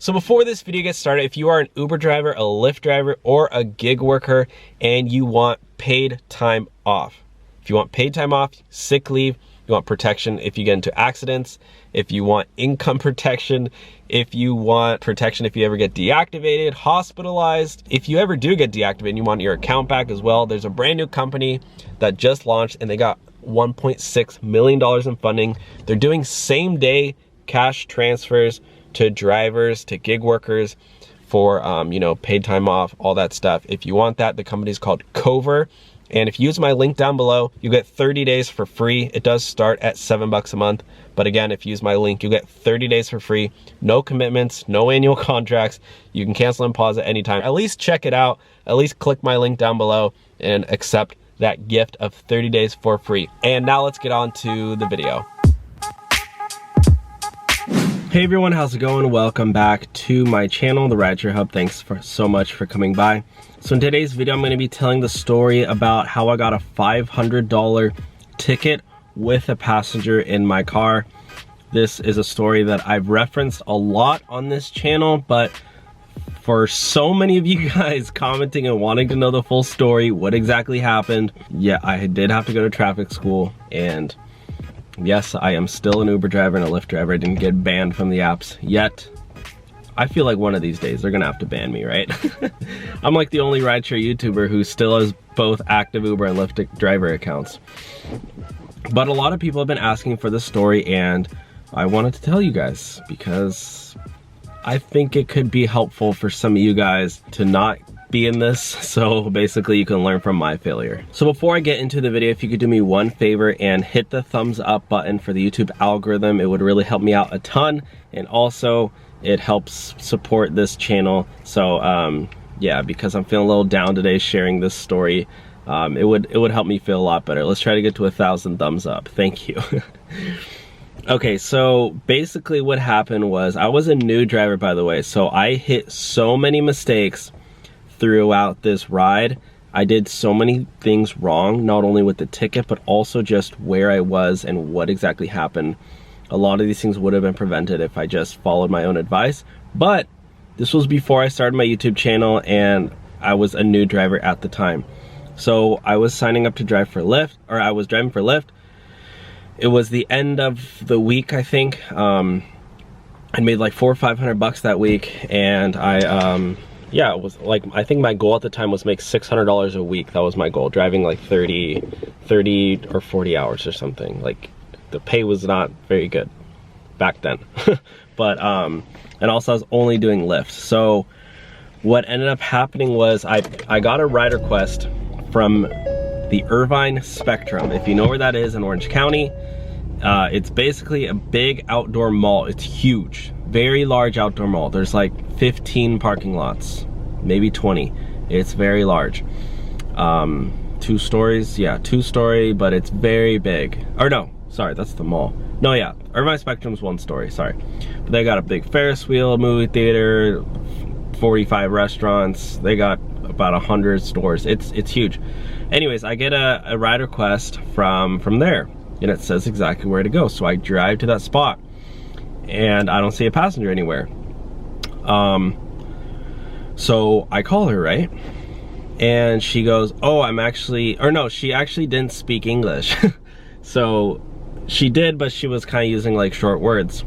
So before this video gets started, if you are an Uber driver, a Lyft driver, or a gig worker and you want paid time off, if you want paid time off, sick leave, you want protection if you get into accidents, if you want income protection, if you want protection if you ever get deactivated, hospitalized, if you ever do get deactivated and you want your account back as well, there's a brand new company that just launched and they got $1.6 million in funding. They're doing same day cash transfers to drivers, to gig workers for, you know, paid time off, all that stuff. If you want that, the company's called Cover. And if you use my link down below, you get 30 days for free. It does start at $7 a month. But again, if you use my link, you get 30 days for free. No commitments, no annual contracts. You can cancel and pause at any time. At least check it out. At least click my link down below and accept that gift of 30 days for free. And now let's get on to the video. Hey everyone, how's it going? Welcome back to my channel, the Rideshare Hub. Thanks so much for coming by. So in today's video, I'm going to be telling the story about how I got a $500 ticket with a passenger in my car. This is a story that I've referenced a lot on this channel, but for so many of you guys commenting and wanting to know the full story, what exactly happened, yeah, I did have to go to traffic school, and yes, I am still an Uber driver and a Lyft driver. I didn't get banned from the apps yet. I feel like one of these days they're gonna have to ban me, right? I'm like the only rideshare YouTuber who still has both active Uber and Lyft driver accounts. But a lot of people have been asking for this story and I wanted to tell you guys because I think it could be helpful for some of you guys to not be in this, so basically you can learn from my failure. So before I get into the video, if you could do me one favor and hit the thumbs up button for the YouTube algorithm, it would really help me out a ton, and also it helps support this channel. So yeah, because I'm feeling a little down today sharing this story, it would help me feel a lot better. Let's try to get to 1,000 thumbs up. Thank you. Okay, so basically what happened was, I was a new driver, by the way, so I hit so many mistakes throughout this ride. I did so many things wrong, not only with the ticket, but also just where I was and what exactly happened. A lot of these things would have been prevented if I just followed my own advice. But this was before I started my YouTube channel and I was a new driver at the time. So I was signing up to drive for Lyft, or I was driving for Lyft. It was the end of the week, I think. I made like $400 or $500 that week, and yeah, it was like, I think my goal at the time was make $600 a week. That was my goal, driving like 30 or 40 hours or something. Like, the pay was not very good back then. But, and also I was only doing Lyft. So what ended up happening was I got a ride request from the Irvine Spectrum. If you know where that is in Orange County, it's basically a big outdoor mall. It's huge, very large outdoor mall. There's like 15 parking lots, maybe 20. It's very large. 2 stories, yeah, 2-story, but it's very big. Or no, sorry, that's the mall. No, yeah, Irvine Spectrum's 1 story, sorry. But they got a big Ferris wheel, movie theater, 45 restaurants. They got about 100 stores. It's huge. Anyways, I get a ride request from there, and it says exactly where to go. So I drive to that spot, and I don't see a passenger anywhere. So I call her, right? And she goes, oh, I'm actually, or no, she actually didn't speak English. So she did, but she was kind of using like short words.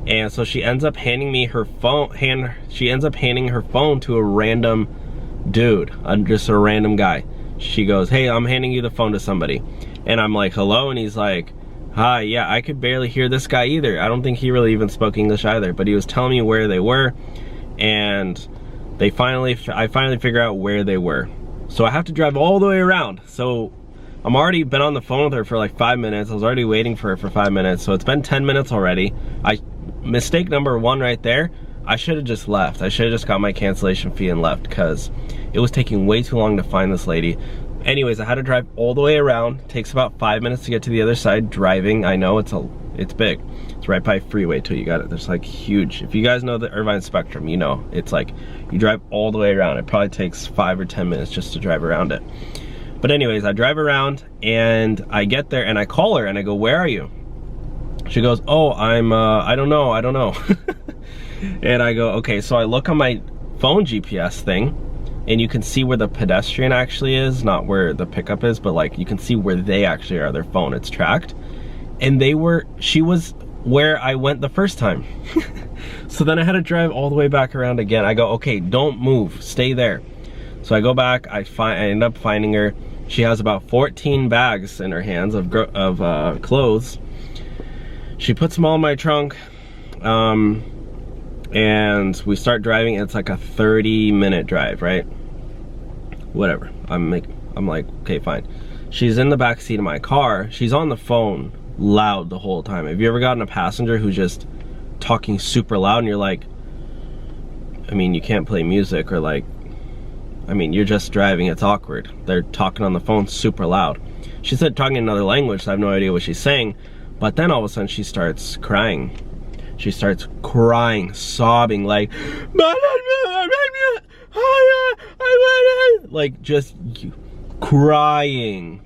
And so she ends up handing me her phone, she ends up handing her phone to a random dude, just a random guy. She goes, hey, I'm handing you the phone to somebody. And I'm like, hello? And he's like, hi, yeah, I could barely hear this guy either. I don't think he really even spoke English either, but he was telling me where they were, and I finally figure out where they were. So I have to drive all the way around. So I'm already been on the phone with her for like 5 minutes. I was already waiting for her for 5 minutes. So it's been 10 minutes already. Mistake number 1 right there. I should have just left. I should have just got my cancellation fee and left, because it was taking way too long to find this lady. Anyways, I had to drive all the way around. It takes about 5 minutes to get to the other side driving. I know it's big. It's right by freeway too. You got it. There's like huge. If you guys know the Irvine Spectrum, you know it's like you drive all the way around. It probably takes 5 or 10 minutes just to drive around it. But anyways, I drive around and I get there and I call her and I go, where are you? She goes, oh, I don't know. And I go, okay, so I look on my phone GPS thing, and you can see where the pedestrian actually is, not where the pickup is, but like you can see where they actually are, their phone, it's tracked. And she was where I went the first time. So then I had to drive all the way back around again. I go, okay, don't move, stay there. So I go back, I end up finding her. She has about 14 bags in her hands of clothes. She puts them all in my trunk, and we start driving. It's like a 30-minute drive, right? Whatever. I'm like, okay, fine. She's in the back seat of my car. She's on the phone loud the whole time. Have you ever gotten a passenger who's just talking super loud and you're like, I mean, you can't play music, or like, I mean, you're just driving, it's awkward. They're talking on the phone super loud. She said talking another language, so I have no idea what she's saying. But then all of a sudden she starts crying. She starts crying, sobbing, like, like just crying.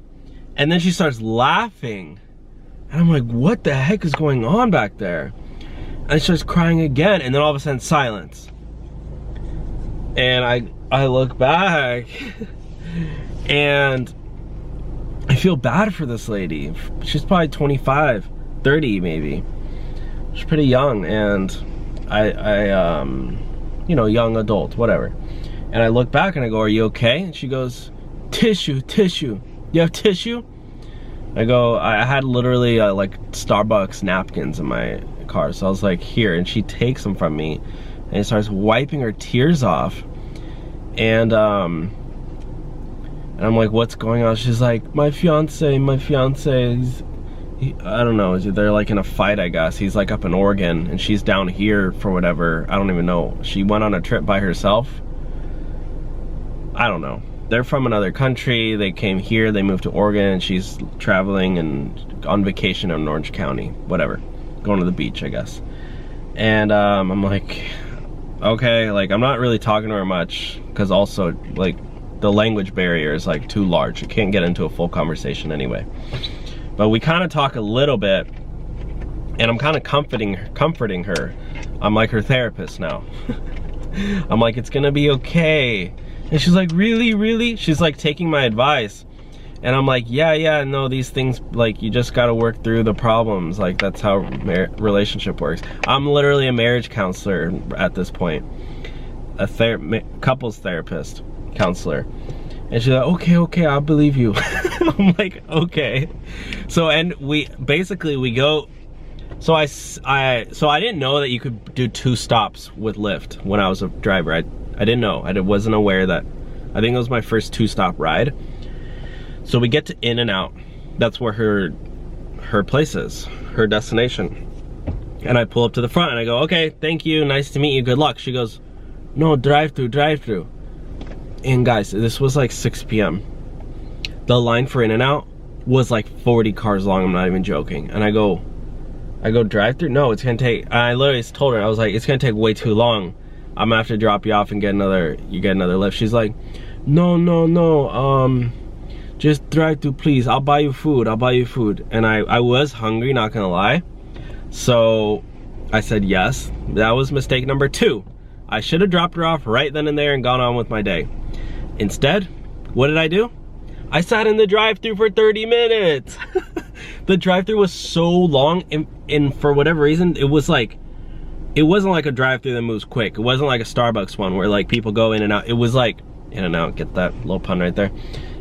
And then she starts laughing. And I'm like, what the heck is going on back there? And she starts crying again, and then all of a sudden silence. And I look back and I feel bad for this lady. She's probably 25, 30 maybe. She's pretty young, and you know, young adult, whatever. And I look back and I go, are you okay? And she goes, tissue, tissue. You have tissue? I go, I had literally like Starbucks napkins in my car. So I was like, here. And she takes them from me and starts wiping her tears off. And I'm like, what's going on? She's like, my fiance, I don't know, they're like in a fight, I guess. He's like up in Oregon and she's down here for whatever, I don't even know. She went on a trip by herself. I don't know. They're from another country, they came here, they moved to Oregon, and she's traveling and on vacation in Orange County, whatever. Going to the beach, I guess. And I'm like, okay, like I'm not really talking to her much, because also like the language barrier is like too large. You can't get into a full conversation anyway. But we kind of talk a little bit, and I'm kind of comforting her. I'm like her therapist now. I'm like, it's gonna be okay. And she's like, really, really? She's like taking my advice. And I'm like, yeah, no, these things, like, you just gotta work through the problems. Like, that's how relationship works. I'm literally a marriage counselor at this point. A couples therapist, counselor. And she's like, okay, I'll believe you. I'm like, okay. So, and we go, so I didn't know that you could do 2 stops with Lyft when I was a driver. I didn't know. I wasn't aware that. I think it was my first 2-stop ride. So we get to In and Out. That's where her place is, her destination. And I pull up to the front and I go, okay, thank you, nice to meet you, good luck. She goes, no, drive-thru, drive-thru. And guys, this was like 6 p.m. The line for In and Out was like 40 cars long, I'm not even joking. And I go drive-thru? No, it's gonna take, I literally told her, I was like, it's gonna take way too long. I'm gonna have to drop you off and get another Lyft. She's like, no, just drive-thru, please. I'll buy you food. And I was hungry, not gonna lie. So I said yes. That was mistake number 2. I should have dropped her off right then and there and gone on with my day. Instead, what did I do? I sat in the drive-thru for 30 minutes. The drive-thru was so long, and for whatever reason, it wasn't like a drive-thru that moves quick. It wasn't like a Starbucks one where like people go in and out. It was like, in and out, get that little pun right there.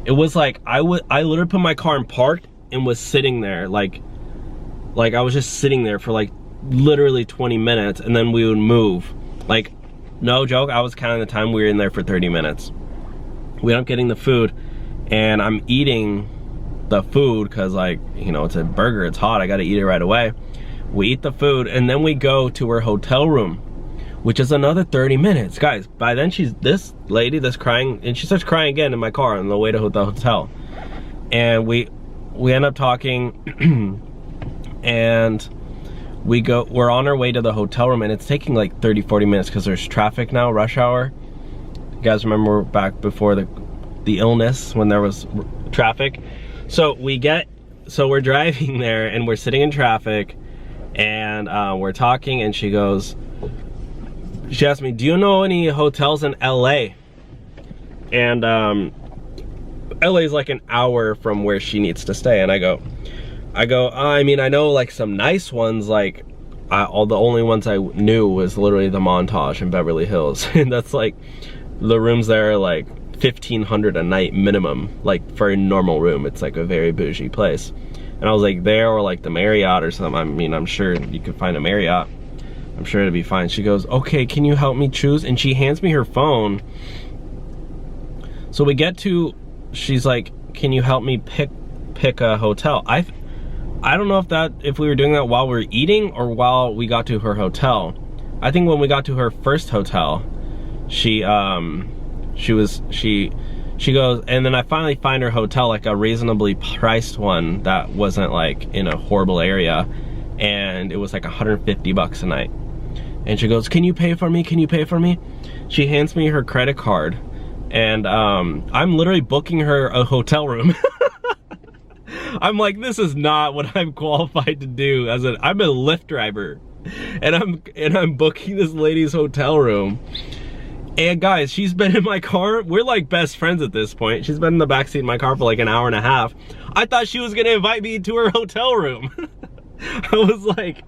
It was like, I literally put my car in park and was sitting there, like I was just sitting there for like literally 20 minutes, and then we would move. Like, no joke, I was counting the time we were in there for 30 minutes. We end up getting the food, and I'm eating the food because, like, you know, it's a burger, it's hot, I gotta eat it right away. We eat the food, and then we go to her hotel room, which is another 30 minutes. Guys, by then this lady that's crying, and she starts crying again in my car on the way to the hotel. And we end up talking, and we're on our way to the hotel room, and it's taking like 30-40 minutes because there's traffic now, rush hour. You guys remember back before the illness when there was traffic? So we're driving there, and we're sitting in traffic, and we're talking, and she goes, she asked me, do you know any hotels in LA? And LA is like an hour from where she needs to stay. And I go, I mean, I know like some nice ones, like the only ones I knew was literally the Montage in Beverly Hills. And that's like, the rooms there are like $1,500 a night minimum, like for a normal room. It's like a very bougie place. And I was like, there, or like the Marriott or something. I mean, I'm sure you could find a Marriott. I'm sure it'd be fine. She goes, okay, can you help me choose? And she hands me her phone. So we get to, she's like, can you help me pick a hotel? I don't know if we were doing that while we were eating or while we got to her hotel. I think when we got to her first hotel, she goes, and then I finally find her hotel, like a reasonably priced one that wasn't like in a horrible area, and it was like $150 a night. And she goes, can you pay for me? Can you pay for me? She hands me her credit card, and I'm literally booking her a hotel room. I'm like, this is not what I'm qualified to do. I'm a Lyft driver, and I'm booking this lady's hotel room. And guys, she's been in my car. We're like best friends at this point. She's been in the backseat of my car for like an hour and a half. I thought she was gonna invite me to her hotel room. I was like,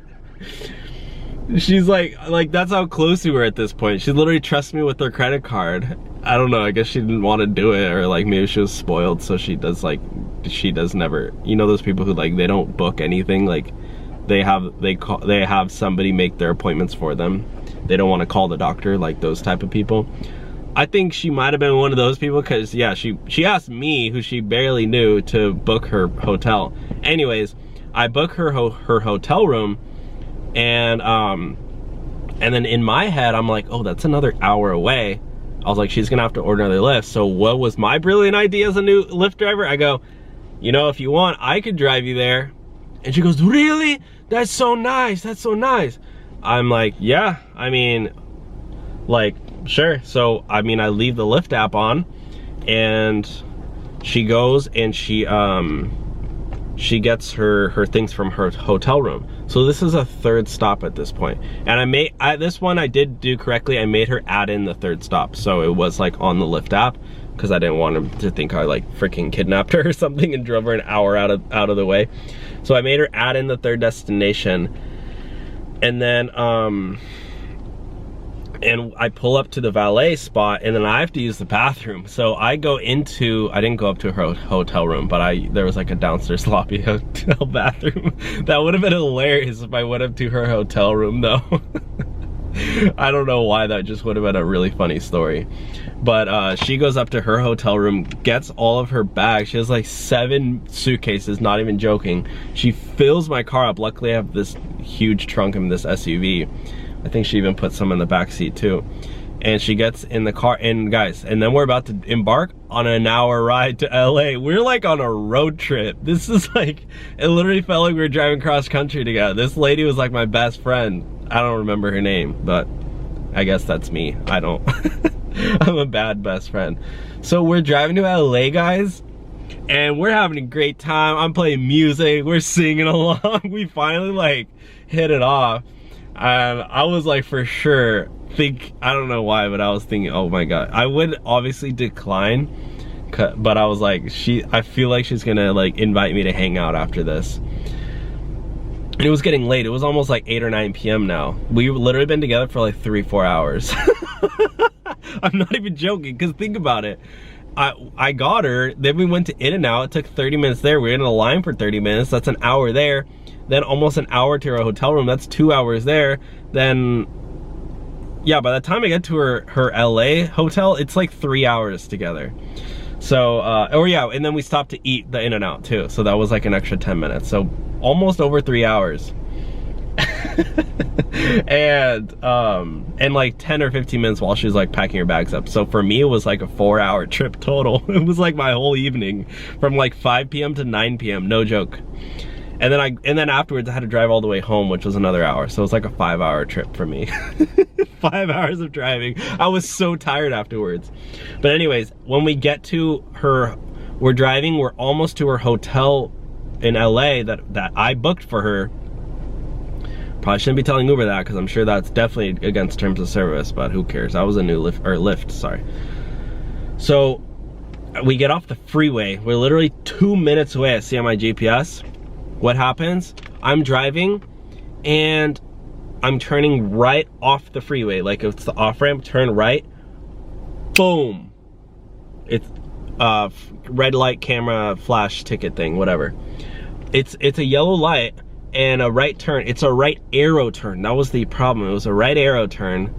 she's like that's how close we were at this point. She literally trusts me with her credit card. I don't know, I guess she didn't want to do it, or like maybe she was spoiled, so she does never, you know, those people who like, they don't book anything, like they have somebody make their appointments for them. They don't want to call the doctor, like those type of people. I think she might have been one of those people, because yeah, she asked me, who she barely knew, to book her hotel. Anyways, I book her hotel room, and then in my head, I'm like, oh, that's another hour away. I was like, she's gonna have to order another Lyft. So what was my brilliant idea as a new Lyft driver? I go, you know, if you want, I could drive you there. And she goes, really? That's so nice, that's so nice. I'm like, yeah, I mean, like, sure. So, I mean, I leave the Lyft app on, and she goes and she gets her things from her hotel room. So this is a third stop at this point. And this one I did do correctly. I made her add in the third stop. So it was like on the Lyft app, because I didn't want him to think I like freaking kidnapped her or something and drove her an hour out of the way. So I made her add in the third destination. And then, and I pull up to the valet spot, and then I have to use the bathroom. So I didn't go up to her hotel room, but there was like a downstairs lobby hotel bathroom. That would have been hilarious if I went up to her hotel room though. I don't know why, that just would have been a really funny story. But she goes up to her hotel room, gets all of her bags. She has like 7 suitcases, not even joking. She fills my car up. Luckily I have this huge trunk in this SUV. I think she even put some in the back seat too. And she gets in the car, and guys, and then we're about to embark on an hour ride to LA. We're like on a road trip. This is like, it literally felt like we were driving cross country together. This lady was like my best friend. I don't remember her name, but I guess that's me. I don't. I'm a bad best friend. So we're driving to LA, guys, and we're having a great time. I'm playing music, we're singing along. We finally like hit it off. And I was like, for sure, I don't know why, but I was thinking, oh my God, I would obviously decline, but I was like, I feel like she's gonna like invite me to hang out after this. And it was getting late. It was almost like 8 or 9 p.m. now. We've literally been together for like 3-4 hours. I'm not even joking, because think about it. I got her, then we went to In-N-Out. It took 30 minutes there. We were in a line for 30 minutes. That's an hour there. Then almost an hour to her hotel room. That's 2 hours there. Then, yeah, by the time I get to her LA hotel, it's like 3 hours together. So, oh yeah, and then we stopped to eat the In-N-Out too. So that was like an extra 10 minutes. So almost over 3 hours. and like 10 or 15 minutes while she was like packing her bags up. So for me, it was like a 4-hour trip total. It was like my whole evening from like 5 p.m. to 9 p.m. No joke. And then afterwards I had to drive all the way home, which was another hour. So it was like a 5-hour trip for me. 5 hours of driving. I was so tired afterwards. But anyways, when we get to we're almost to her hotel in LA that I booked for her. Probably shouldn't be telling Uber that because I'm sure that's definitely against terms of service, but who cares? I was a new Lyft, sorry. So we get off the freeway. We're literally 2 minutes away. I see on my GPS. What happens? I'm driving and I'm turning right off the freeway. Like it's the off ramp, turn right. Boom. It's red light, camera, flash, ticket thing, whatever. It's a yellow light and a right turn. It's a right arrow turn. That was the problem. It was a right arrow turn.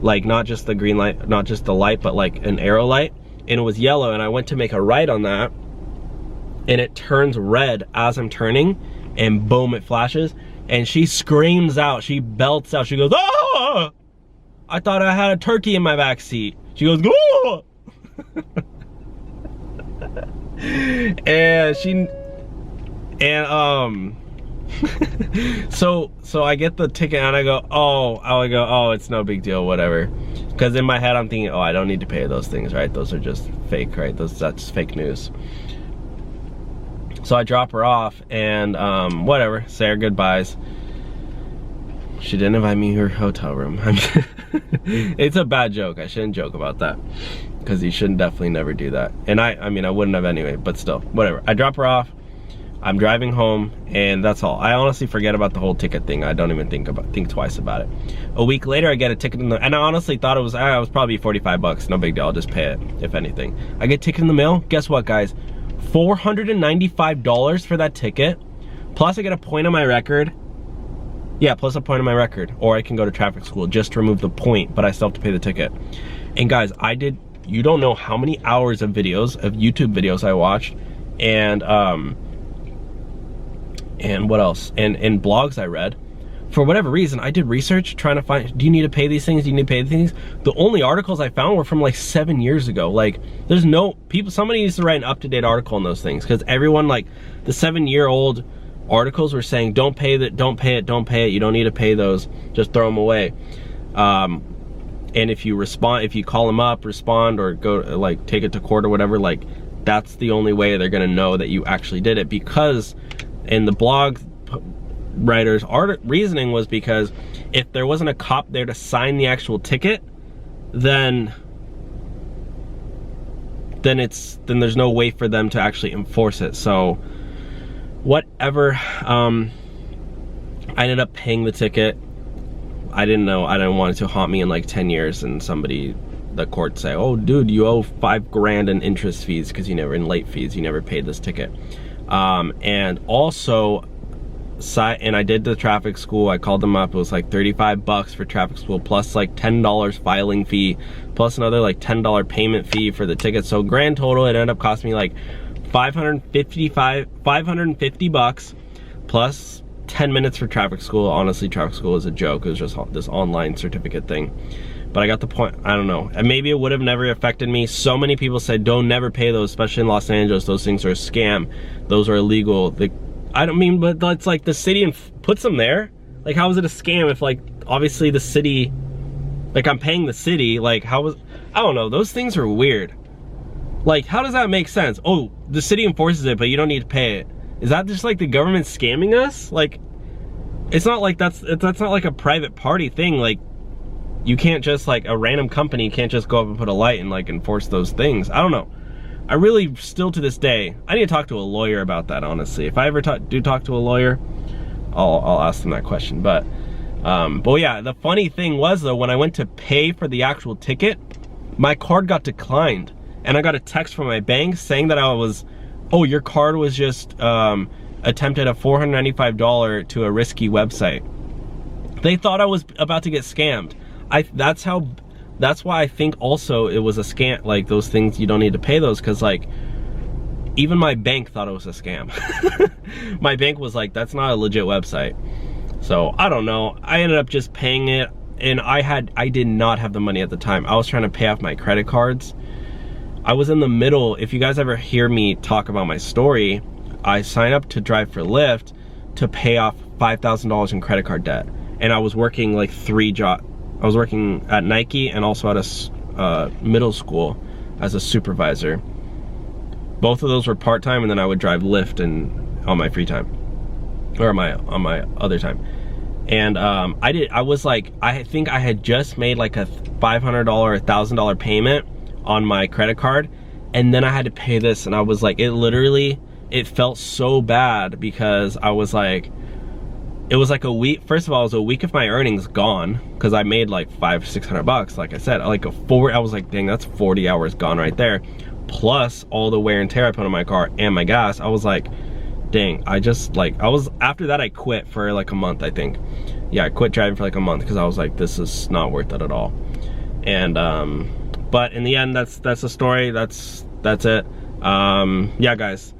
Like not just the green light, not just the light, but like an arrow light. And it was yellow, and I went to make a right on that, and it turns red as I'm turning, and boom, it flashes, and she screams out, she belts out, she goes, "Oh! I thought I had a turkey in my back seat." She goes, "Oh!" so I get the ticket and I go, oh, it's no big deal, whatever. Because in my head I'm thinking, oh, I don't need to pay those things, right? Those are just fake, right? That's fake news. So I drop her off and whatever, say our goodbyes. She didn't invite me to her hotel room. It's a bad joke. I shouldn't joke about that because you shouldn't definitely never do that. And I mean, I wouldn't have anyway, but still, whatever. I drop her off. I'm driving home, and that's all. I honestly forget about the whole ticket thing. I don't even think twice about it. A week later, I get a ticket in the, and I honestly thought it was probably 45 bucks. No big deal. I'll just pay it, if anything. I get a ticket in the mail. Guess what, guys? $495 for that ticket. Plus, I get a point on my record. Yeah, plus a point on my record. Or I can go to traffic school just to remove the point, but I still have to pay the ticket. And guys, you don't know how many hours of videos, of YouTube videos I watched, and what else? And blogs I read. For whatever reason, I did research trying to find, do you need to pay these things? Do you need to pay these things? The only articles I found were from like 7 years ago. Like, there's no, somebody needs to write an up-to-date article on those things, because everyone, like, the 7-year-old articles were saying, don't pay that, don't pay it, don't pay it, you don't need to pay those, just throw them away. And if you call them up, respond, or go, like, take it to court or whatever, like, that's the only way they're gonna know that you actually did it. Because in the blog writer's reasoning was because if there wasn't a cop there to sign the actual ticket, then there's no way for them to actually enforce it. So whatever, I ended up paying the ticket. I didn't want it to haunt me in like 10 years and the court say, oh dude, you owe $5 grand in interest fees because in late fees, you never paid this ticket. And also, and I did the traffic school. I called them up. It was like 35 bucks for traffic school, plus like $10 filing fee, plus another like $10 payment fee for the ticket. So grand total, it ended up costing me like 550 bucks, plus 10 minutes for traffic school. Honestly, traffic school is a joke. It was just this online certificate thing. But I got the point. I don't know. And maybe it would have never affected me. So many people said, don't never pay those, especially in Los Angeles. Those things are a scam. Those are illegal. I don't mean, but it's like the city puts them there. Like, how is it a scam if, like, obviously the city, like, I'm paying the city, like, I don't know. Those things are weird. Like, how does that make sense? Oh, the city enforces it, but you don't need to pay it. Is that just like the government scamming us? Like, it's not like that's not like a private party thing. Like, you can't just, like, a random company can't just go up and put a light and, like, enforce those things. I don't know. I really, still to this day, I need to talk to a lawyer about that, honestly. If I ever do talk to a lawyer, I'll ask them that question. But yeah, the funny thing was, though, when I went to pay for the actual ticket, my card got declined. And I got a text from my bank saying that your card was just attempted a $495 to a risky website. They thought I was about to get scammed. That's why I think also it was a scam. Like, those things, you don't need to pay those, because, like, even my bank thought it was a scam. My bank was like, that's not a legit website. So I don't know. I ended up just paying it, and I did not have the money at the time. I was trying to pay off my credit cards. I was in the middle. If you guys ever hear me talk about my story, I signed up to drive for Lyft to pay off $5,000 in credit card debt. And I was working like 3 jobs. I was working at Nike and also at a middle school as a supervisor. Both of those were part-time, and then I would drive Lyft on my free time, or on my other time. And I was like, I think I had just made like a $500 or $1,000 payment on my credit card, and then I had to pay this, and I was like, it felt so bad, because I was like, it was like a week. First of all, it was a week of my earnings gone, because I made like $500-600 bucks. Like I said, like I was like, dang, that's 40 hours gone right there, plus all the wear and tear I put on my car and my gas. I was like, dang, after that I quit for like a month, I think. Yeah, I quit driving for like a month, because I was like, this is not worth it at all. And but in the end, that's the story. That's it. Yeah, guys,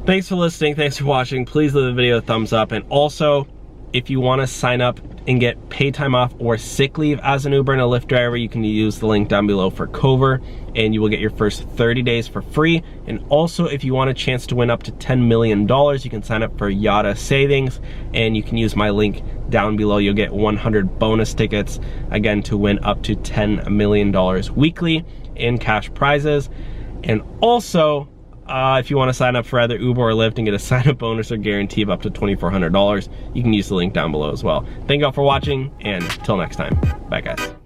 thanks for listening, thanks for watching. Please leave the video a thumbs up, and also, if you want to sign up and get paid time off or sick leave as an Uber and a Lyft driver, you can use the link down below for Cover, and you will get your first 30 days for free. And also, if you want a chance to win up to $10 million, you can sign up for Yada Savings, and you can use my link down below. You'll get 100 bonus tickets, again, to win up to $10 million weekly in cash prizes. And also, if you want to sign up for either Uber or Lyft and get a sign-up bonus or guarantee of up to $2,400, you can use the link down below as well. Thank you all for watching, and till next time. Bye, guys.